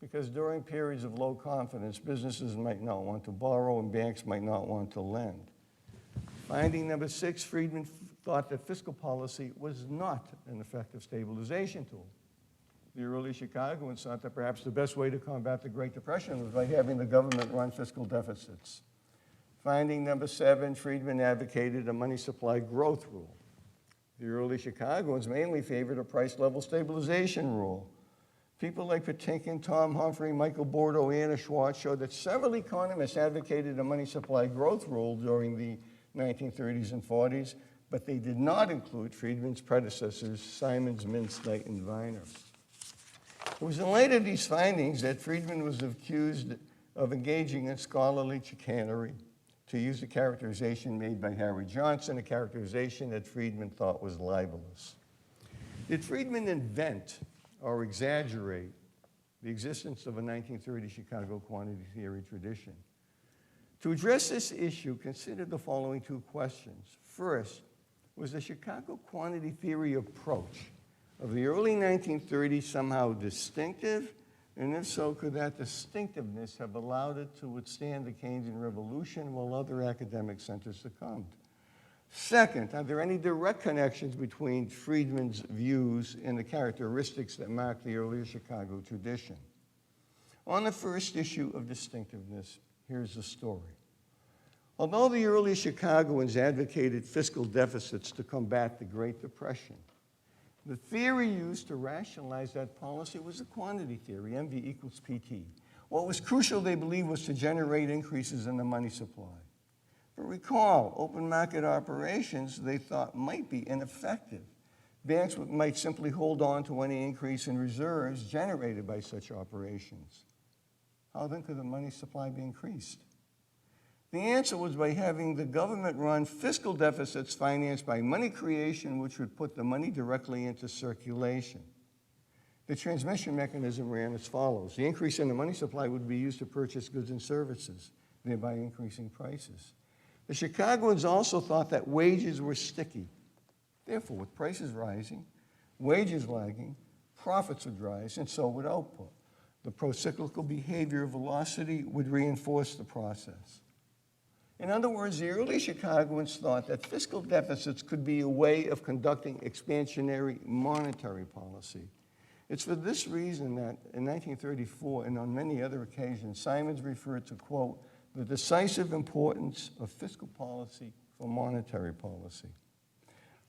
because during periods of low confidence, businesses might not want to borrow and banks might not want to lend. Finding number 6, Friedman thought that fiscal policy was not an effective stabilization tool. The early Chicagoans thought that perhaps the best way to combat the Great Depression was by having the government run fiscal deficits. Finding number 7, Friedman advocated a money supply growth rule. The early Chicagoans mainly favored a price level stabilization rule. People like Patinkin, Tom Humphrey, Michael Bordeaux, Anna Schwartz showed that several economists advocated a money supply growth rule during the 1930s and 40s, but they did not include Friedman's predecessors, Simons, Mintz, Knight, and Viner. It was in light of these findings that Friedman was accused of engaging in scholarly chicanery, to use a characterization made by Harry Johnson, a characterization that Friedman thought was libelous. Did Friedman invent or exaggerate the existence of a 1930 Chicago quantity theory tradition? To address this issue, consider the following 2 questions. First, was the Chicago quantity theory approach of the early 1930s somehow distinctive? And if so, could that distinctiveness have allowed it to withstand the Keynesian Revolution while other academic centers succumbed? Second, are there any direct connections between Friedman's views and the characteristics that mark the earlier Chicago tradition? On the first issue of distinctiveness, here's the story. Although the early Chicagoans advocated fiscal deficits to combat the Great Depression, the theory used to rationalize that policy was a quantity theory, MV equals PT. What was crucial, they believed, was to generate increases in the money supply. But recall, open market operations, they thought, might be ineffective. Banks might simply hold on to any increase in reserves generated by such operations. How then could the money supply be increased? The answer was by having the government run fiscal deficits financed by money creation, which would put the money directly into circulation. The transmission mechanism ran as follows. The increase in the money supply would be used to purchase goods and services, thereby increasing prices. The Chicagoans also thought that wages were sticky. Therefore, with prices rising, wages lagging, profits would rise, and so would output. The pro-cyclical behavior of velocity would reinforce the process. In other words, the early Chicagoans thought that fiscal deficits could be a way of conducting expansionary monetary policy. It's for this reason that in 1934 and on many other occasions, Simons referred to, quote, the decisive importance of fiscal policy for monetary policy.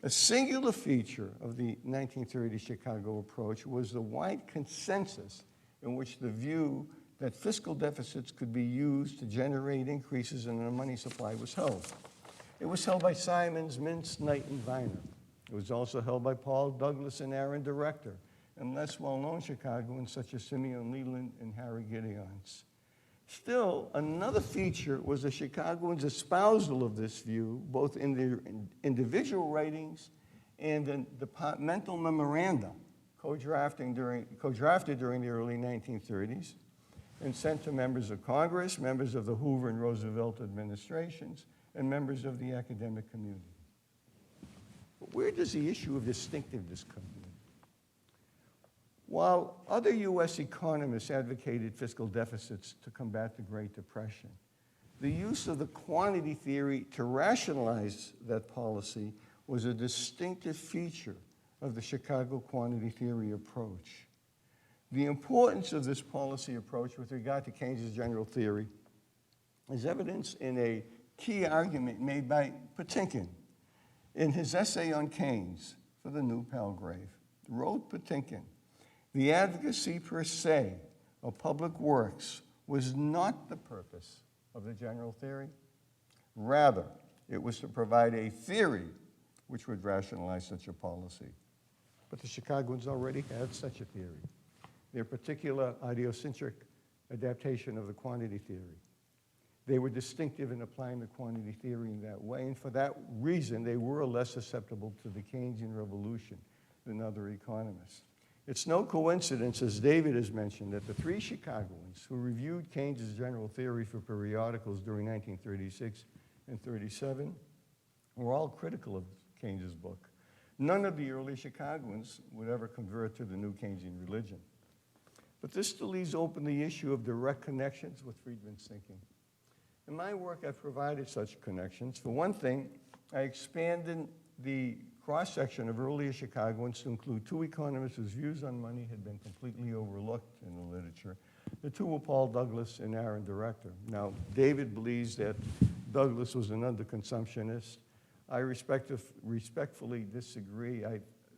A singular feature of the 1930 Chicago approach was the wide consensus in which the view that fiscal deficits could be used to generate increases in the money supply was held. It was held by Simons, Mintz, Knight, and Viner. It was also held by Paul Douglas and Aaron Director, and less well-known Chicagoans such as Simeon Leland and Harry Gideons. Still, another feature was the Chicagoans' espousal of this view, both in their individual writings and in departmental memoranda co-drafted during the early 1930s and sent to members of Congress, members of the Hoover and Roosevelt administrations, and members of the academic community. But where does the issue of distinctiveness come in? While other U.S. economists advocated fiscal deficits to combat the Great Depression, the use of the quantity theory to rationalize that policy was a distinctive feature of the Chicago quantity theory approach. The importance of this policy approach with regard to Keynes's general theory is evidenced in a key argument made by Patinkin in his essay on Keynes for the New Palgrave. Wrote Patinkin, the advocacy per se of public works was not the purpose of the general theory. Rather, it was to provide a theory which would rationalize such a policy. But the Chicagoans already had such a theory, their particular idiosyncratic adaptation of the quantity theory. They were distinctive in applying the quantity theory in that way, and for that reason, they were less susceptible to the Keynesian revolution than other economists. It's no coincidence, as David has mentioned, that the 3 Chicagoans who reviewed Keynes's general theory for periodicals during 1936 and 37 were all critical of Keynes's book. None of the early Chicagoans would ever convert to the new Keynesian religion. But this still leaves open the issue of direct connections with Friedman's thinking. In my work, I've provided such connections. For one thing, I expanded the cross-section of earlier Chicagoans to include two economists whose views on money had been completely overlooked in the literature. The two were Paul Douglas and Aaron Director. Now, David believes that Douglas was an underconsumptionist. I respectfully disagree.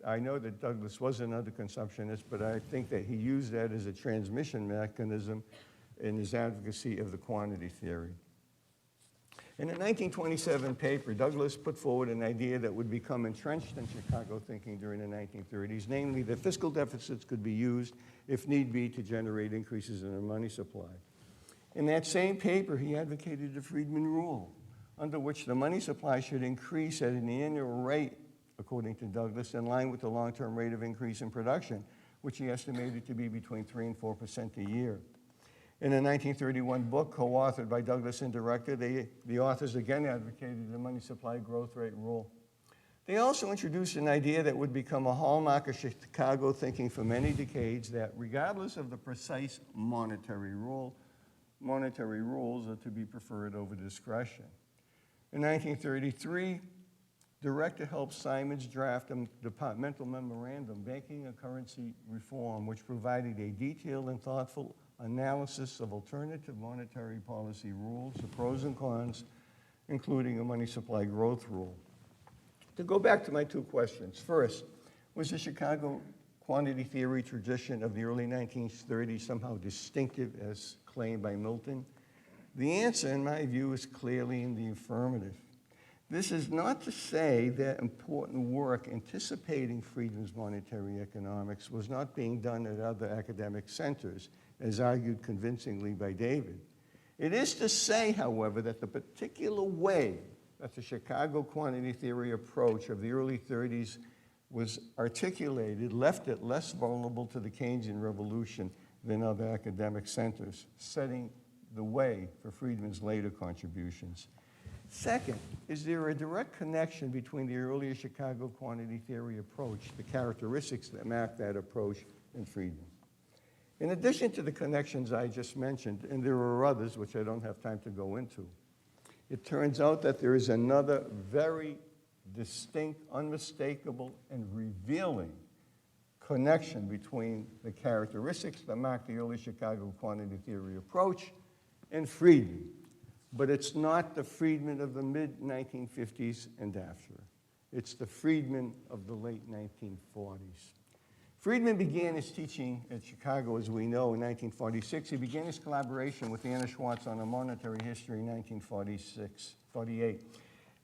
I know that Douglas was an underconsumptionist, but I think that he used that as a transmission mechanism in his advocacy of the quantity theory. In a 1927 paper, Douglas put forward an idea that would become entrenched in Chicago thinking during the 1930s, namely that fiscal deficits could be used, if need be, to generate increases in the money supply. In that same paper, he advocated the Friedman rule, under which the money supply should increase at an annual rate, according to Douglas, in line with the long-term rate of increase in production, which he estimated to be between 3% and 4% a year. In a 1931 book co-authored by Douglas and Director, the authors again advocated the money supply growth rate rule. They also introduced an idea that would become a hallmark of Chicago thinking for many decades, that regardless of the precise monetary rules are to be preferred over discretion. In 1933, Director helped Simons draft a departmental memorandum, Banking and Currency Reform, which provided a detailed and thoughtful analysis of alternative monetary policy rules, the pros and cons, including a money supply growth rule. To go back to my two questions. First, was the Chicago quantity theory tradition of the early 1930s somehow distinctive as claimed by Milton? The answer, in my view, is clearly in the affirmative. This is not to say that important work anticipating Friedman's monetary economics was not being done at other academic centers, as argued convincingly by David. It is to say, however, that the particular way that the Chicago quantity theory approach of the early 30s was articulated left it less vulnerable to the Keynesian revolution than other academic centers, setting the way for Friedman's later contributions. Second, is there a direct connection between the earlier Chicago quantity theory approach, the characteristics that mark that approach, and Friedman? In addition to the connections I just mentioned, and there are others which I don't have time to go into, it turns out that there is another very distinct, unmistakable, and revealing connection between the characteristics that mark the early Chicago quantity theory approach and Friedman. But it's not the Friedman of the mid-1950s and after. It's the Friedman of the late 1940s. Friedman began his teaching at Chicago, as we know, in 1946. He began his collaboration with Anna Schwartz on a monetary history in 1948.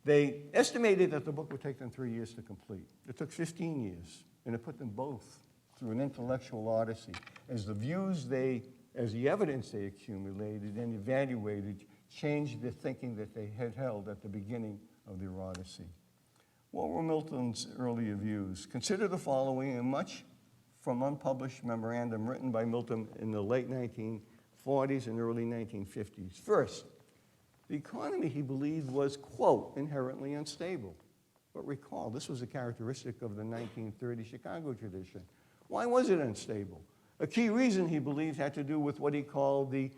They estimated that the book would take them 3 years to complete. It took 15 years, and it put them both through an intellectual odyssey as the evidence they accumulated and evaluated changed the thinking that they had held at the beginning of their odyssey. What were Milton's earlier views? Consider the following, and much from unpublished memorandum written by Milton in the late 1940s and early 1950s. First, the economy, he believed, was, quote, inherently unstable. But recall, this was a characteristic of the 1930 Chicago tradition. Why was it unstable? A key reason, he believed, had to do with what he called the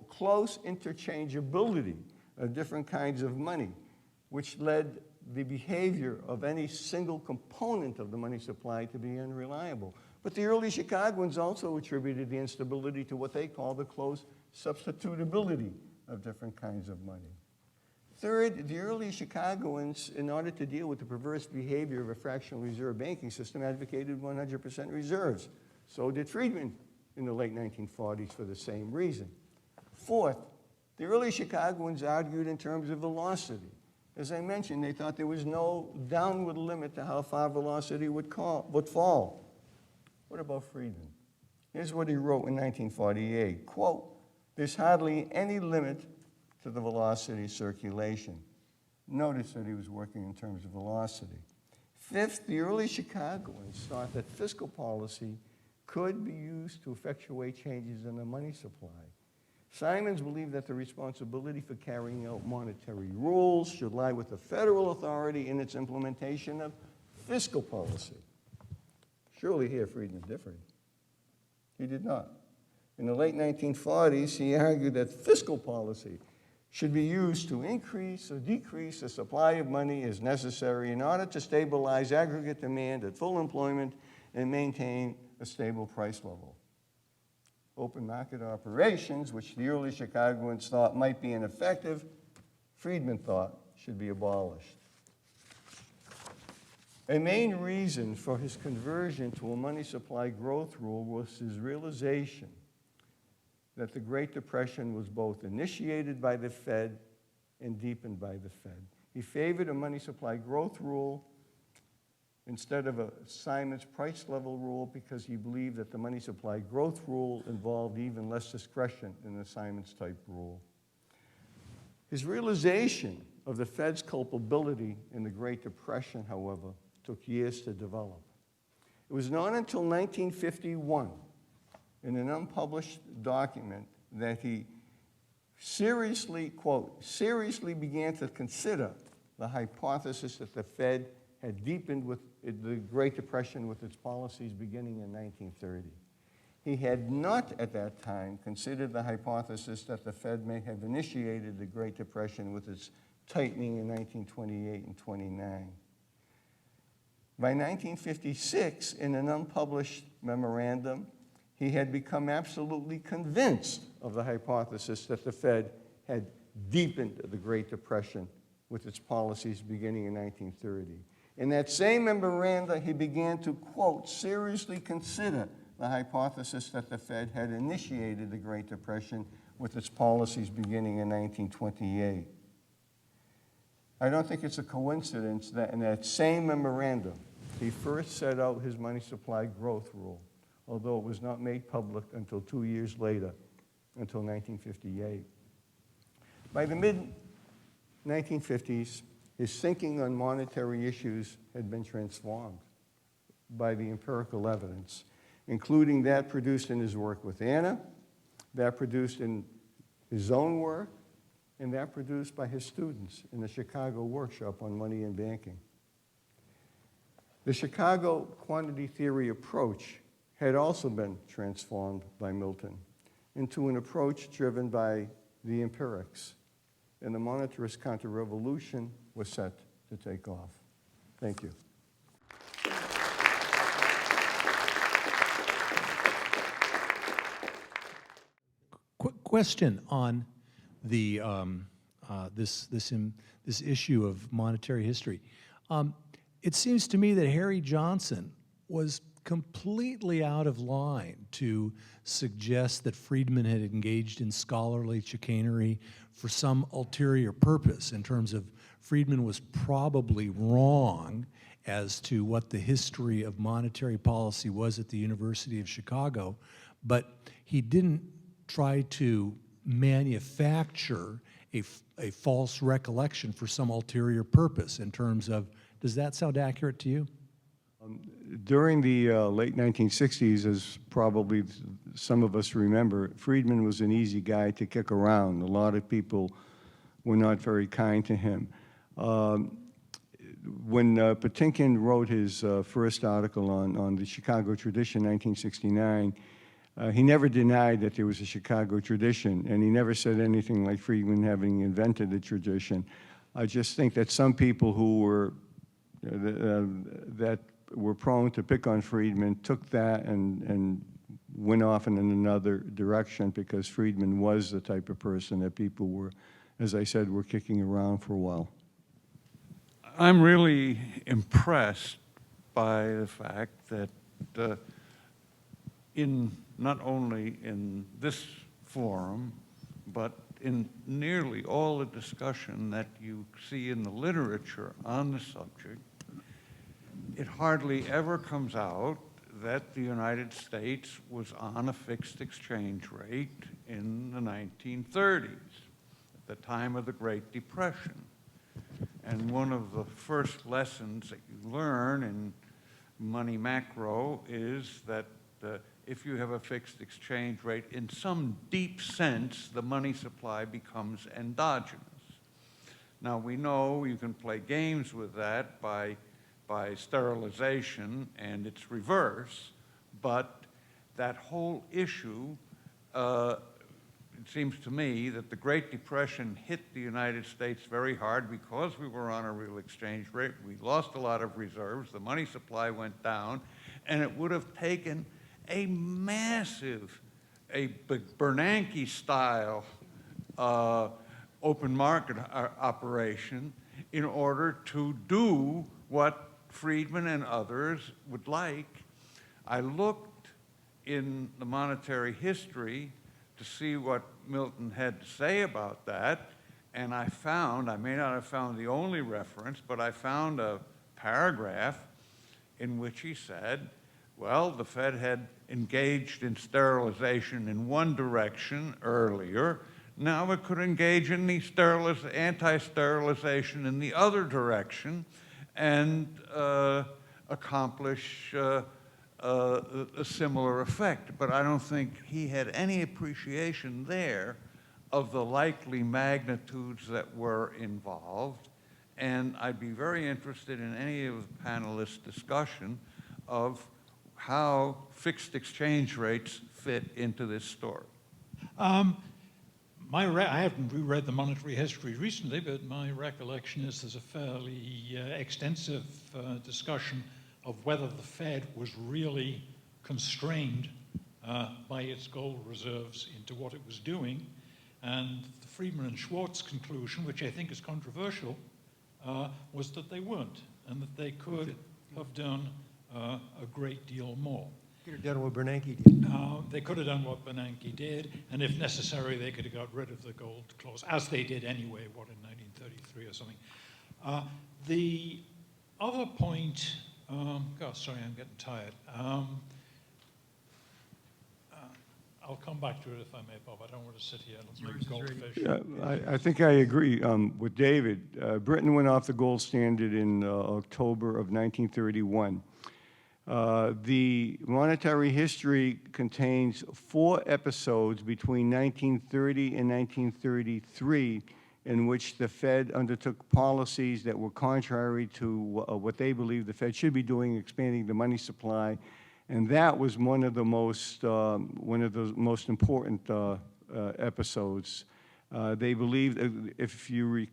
close interchangeability of different kinds of money, which led the behavior of any single component of the money supply to be unreliable. But the early Chicagoans also attributed the instability to what they call the close substitutability of different kinds of money. Third, the early Chicagoans, in order to deal with the perverse behavior of a fractional reserve banking system, advocated 100% reserves. So did Friedman in the late 1940s for the same reason. Fourth, the early Chicagoans argued in terms of velocity. As I mentioned, they thought there was no downward limit to how far velocity would fall. What about Friedman? Here's what he wrote in 1948, quote, "There's hardly any limit to the velocity circulation." Notice that he was working in terms of velocity. Fifth, the early Chicagoans thought that fiscal policy could be used to effectuate changes in the money supply. Simons believed that the responsibility for carrying out monetary rules should lie with the federal authority in its implementation of fiscal policy. Surely here Friedman differed. He did not. In the late 1940s, he argued that fiscal policy should be used to increase or decrease the supply of money as necessary in order to stabilize aggregate demand at full employment and maintain a stable price level. Open market operations, which the early Chicagoans thought might be ineffective, Friedman thought should be abolished. A main reason for his conversion to a money supply growth rule was his realization that the Great Depression was both initiated by the Fed and deepened by the Fed. He favored a money supply growth rule instead of a Simon's price level rule because he believed that the money supply growth rule involved even less discretion than the Simon's type rule. His realization of the Fed's culpability in the Great Depression, however, took years to develop. It was not until 1951, in an unpublished document, that he seriously, quote, seriously began to consider the hypothesis that the Fed had deepened with the Great Depression with its policies beginning in 1930. He had not at that time considered the hypothesis that the Fed may have initiated the Great Depression with its tightening in 1928 and 29. By 1956, in an unpublished memorandum, he had become absolutely convinced of the hypothesis that the Fed had deepened the Great Depression with its policies beginning in 1930. In that same memoranda, he began to, quote, seriously consider the hypothesis that the Fed had initiated the Great Depression with its policies beginning in 1928. I don't think it's a coincidence that in that same memorandum, he first set out his money supply growth rule, although it was not made public until 2 years later, until 1958. By the mid-1950s, his thinking on monetary issues had been transformed by the empirical evidence, including that produced in his work with Anna, that produced in his own work, and that produced by his students in the Chicago workshop on money and banking. The Chicago quantity theory approach had also been transformed by Milton into an approach driven by the empirics, and the monetarist counter-revolution was set to take off. Thank you. Quick question on the this issue of monetary history. It seems to me that Harry Johnson was completely out of line to suggest that Friedman had engaged in scholarly chicanery for some ulterior purpose, in terms of Friedman was probably wrong as to what the history of monetary policy was at the University of Chicago, but he didn't try to manufacture a false recollection for some ulterior purpose in terms of, does that sound accurate to you? During the late 1960s, as probably some of us remember, Friedman was an easy guy to kick around. A lot of people were not very kind to him. When Patinkin wrote his first article on the Chicago tradition, 1969, he never denied that there was a Chicago tradition, and he never said anything like Friedman having invented the tradition. I just think that some people who were that were prone to pick on Friedman took that and went off in another direction, because Friedman was the type of person that people were, as I said, were kicking around for a while. I'm really impressed by the fact that not only in this forum, but in nearly all the discussion that you see in the literature on the subject, it hardly ever comes out that the United States was on a fixed exchange rate in the 1930s, at the time of the Great Depression. And one of the first lessons that you learn in money macro is that if you have a fixed exchange rate, in some deep sense, the money supply becomes endogenous. Now, we know you can play games with that by sterilization, and it's reverse, but that whole issue it seems to me that the Great Depression hit the United States very hard because we were on a real exchange rate. We lost a lot of reserves, the money supply went down, and it would have taken a massive, a Bernanke-style open market operation in order to do what Friedman and others would like. I looked in the monetary history to see what Milton had to say about that, and I found, I may not have found the only reference, but I found a paragraph in which he said, well, the Fed had engaged in sterilization in one direction earlier. Now it could engage in the anti-sterilization in the other direction and accomplish a similar effect. But I don't think he had any appreciation there of the likely magnitudes that were involved. And I'd be very interested in any of the panelists' discussion of how fixed exchange rates fit into this story. I haven't reread the monetary history recently, but my recollection is there's a fairly extensive discussion of whether the Fed was really constrained by its gold reserves into what it was doing. And the Friedman and Schwartz conclusion, which I think is controversial, was that they weren't, and that they could have done a great deal more. Could have done what Bernanke did. They could have done what Bernanke did, and if necessary, they could have got rid of the gold clause, as they did anyway, what, in 1933 or something. The other point, God, sorry, I'm getting tired. I'll come back to it if I may, Bob. I don't want to sit here and make goldfish. I think I agree with David. Britain went off the gold standard in October of 1931. The monetary history contains 4 episodes between 1930 and 1933 in which the Fed undertook policies that were contrary to what they believed the Fed should be doing, expanding the money supply, and that was one of the most important episodes. They believed, if you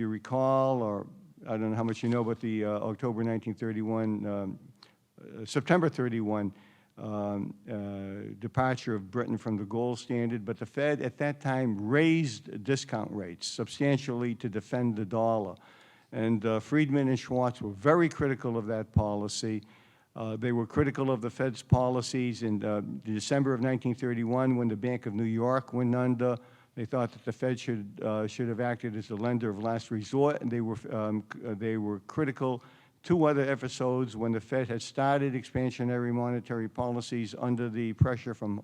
recall, or I don't know how much you know about the October 1931. September 31 departure of Britain from the gold standard, but the Fed at that time raised discount rates substantially to defend the dollar. And Friedman and Schwartz were very critical of that policy. They were critical of the Fed's policies in December of 1931 when the Bank of New York went under. They thought that the Fed should have acted as a lender of last resort, and they were critical. 2 other episodes when the Fed had started expansionary monetary policies under the pressure from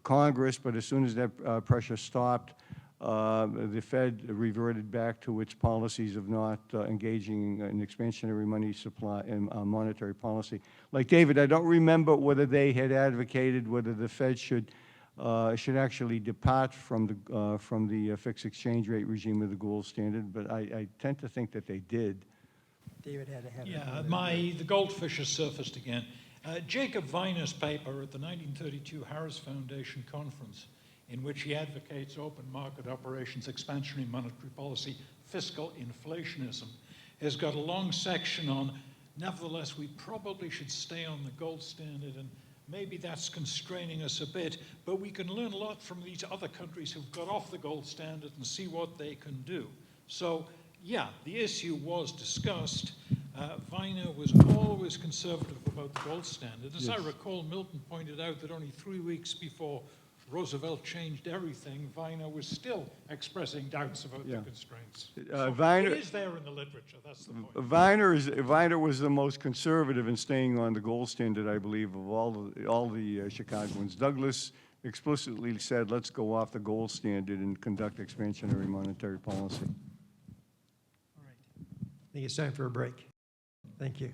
Congress, but as soon as that pressure stopped, the Fed reverted back to its policies of not engaging in expansionary money supply and monetary policy. Like David, I don't remember whether they had advocated whether the Fed should actually depart from the fixed exchange rate regime of the gold standard, but I tend to think that they did. David had to have the goldfish has surfaced again. Jacob Weiner's paper at the 1932 Harris Foundation conference, in which he advocates open market operations, expansionary monetary policy, fiscal inflationism, has got a long section on, nevertheless, we probably should stay on the gold standard, and maybe that's constraining us a bit, but we can learn a lot from these other countries who've got off the gold standard and see what they can do. So, yeah, the issue was discussed. Weiner was always conservative about the gold standard. As I recall, Milton pointed out that only 3 weeks before Roosevelt changed everything, Weiner was still expressing doubts about the constraints. Weiner, it is there in the literature, that's the point. Weiner was the most conservative in staying on the gold standard, I believe, of all the Chicagoans. Douglas explicitly said, let's go off the gold standard and conduct expansionary monetary policy. I think it's time for a break. Thank you.